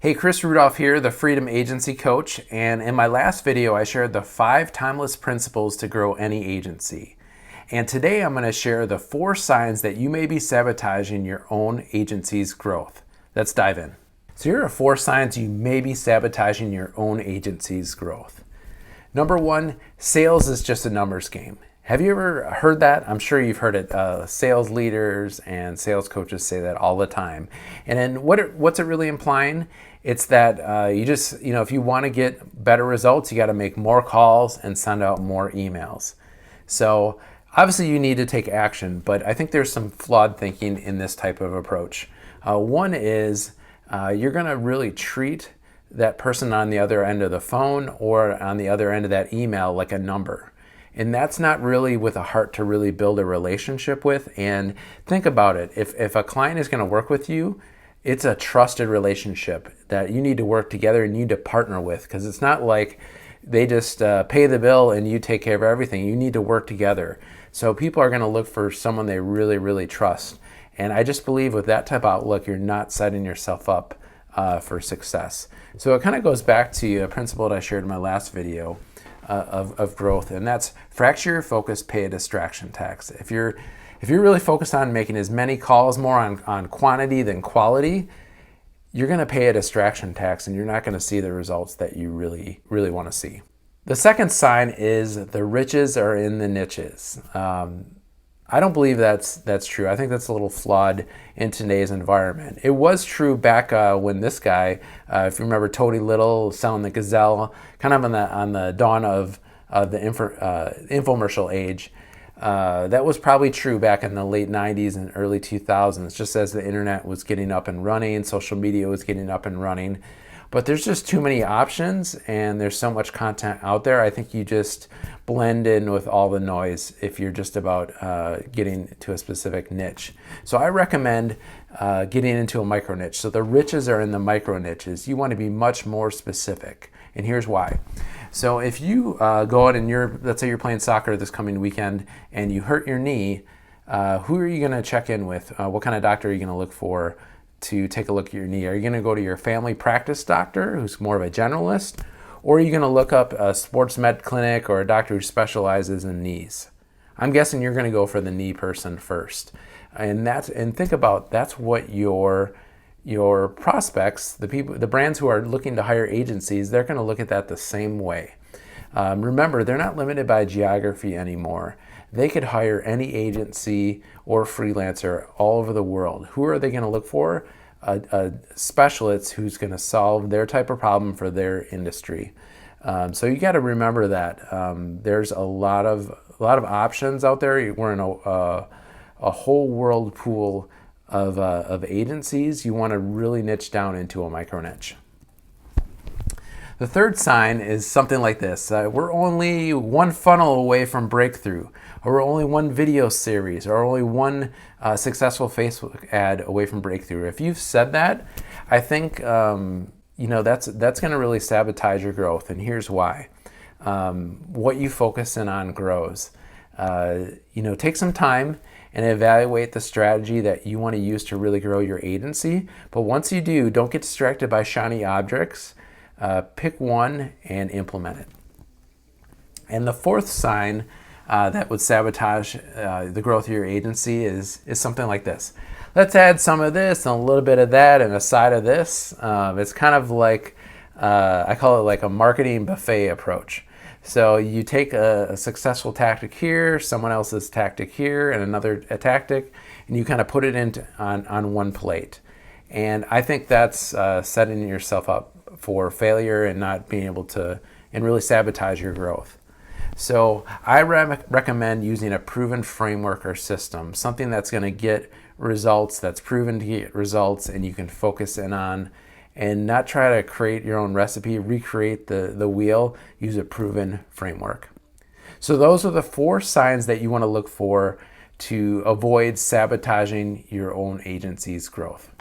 Hey, Chris Rudolph here, the Freedom Agency Coach, and in my last video I shared the 5 timeless principles to grow any agency. And today I'm going to share the 4 signs that you may be sabotaging your own agency's growth. Let's dive in. So here are 4 signs you may be sabotaging your own agency's growth. Number 1, sales is just a numbers game. Have you ever heard that? I'm sure you've heard it. Sales leaders and sales coaches say that all the time. And then what's it really implying? It's that if you want to get better results, you got to make more calls and send out more emails. So obviously you need to take action, but I think there's some flawed thinking in this type of approach. One is you're going to really treat that person on the other end of the phone or on the other end of that email like a number. And that's not really with a heart to really build a relationship with. And think about it. If a client is going to work with you, it's a trusted relationship that you need to work together and you need to partner with, because it's not like they just pay the bill and you take care of everything. You need to work together. So people are going to look for someone they really, really trust. And I just believe with that type of outlook, you're not setting yourself up for success. So it kind of goes back to a principle that I shared in my last video of growth, and that's fracture your focus, pay a distraction tax. If you're really focused on making as many calls, more on quantity than quality, you're going to pay a distraction tax and you're not going to see the results that you really, really want to see. The second sign is the riches are in the niches. I don't believe that's true. I think that's a little flawed in today's environment. It was true back when this guy, if you remember Tony Little selling the Gazelle, kind of on the dawn of the infomercial age. That was probably true back in the late 90s and early 2000s, just as the internet was getting up and running, social media was getting up and running. But there's just too many options and there's so much content out there. I think you just blend in with all the noise if you're just about getting to a specific niche. So I recommend getting into a micro niche. So the riches are in the micro niches. You want to be much more specific. And here's why. So if you go out and let's say you're playing soccer this coming weekend and you hurt your knee, who are you going to check in with? What kind of doctor are you going to look for to take a look at your knee? Are you going to go to your family practice doctor, who's more of a generalist, or are you going to look up a sports med clinic or a doctor who specializes in knees? I'm guessing you're going to go for the knee person first. And think about that's what your prospects, the brands who are looking to hire agencies, they're going to look at that the same way. Remember, they're not limited by geography anymore. They could hire any agency or freelancer all over the world. Who are they going to look for? A specialist who's going to solve their type of problem for their industry. So you got to remember that there's a lot of options out there. We're in a whole world pool of agencies. You want to really niche down into a micro niche. The third sign is something like this. We're only one funnel away from breakthrough, or we're only one video series, or only one successful Facebook ad away from breakthrough. If you've said that, I think that's going to really sabotage your growth. And here's why. What you focus in on grows. Take some time and evaluate the strategy that you want to use to really grow your agency. But once you do, don't get distracted by shiny objects. Pick one and implement it. And the fourth sign that would sabotage the growth of your agency is something like this. Let's add some of this and a little bit of that and a side of this. It's kind of like, I call it like a marketing buffet approach. So you take a successful tactic here, someone else's tactic here, and another tactic, and you kind of put it on one plate. And I think that's setting yourself up for failure and not being able to, and really sabotage your growth. So I recommend using a proven framework or system, something that's going to get results, that's proven to get results, and you can focus in on, and not try to create your own recipe, recreate the wheel. Use a proven framework. So those are the 4 signs that you want to look for to avoid sabotaging your own agency's growth.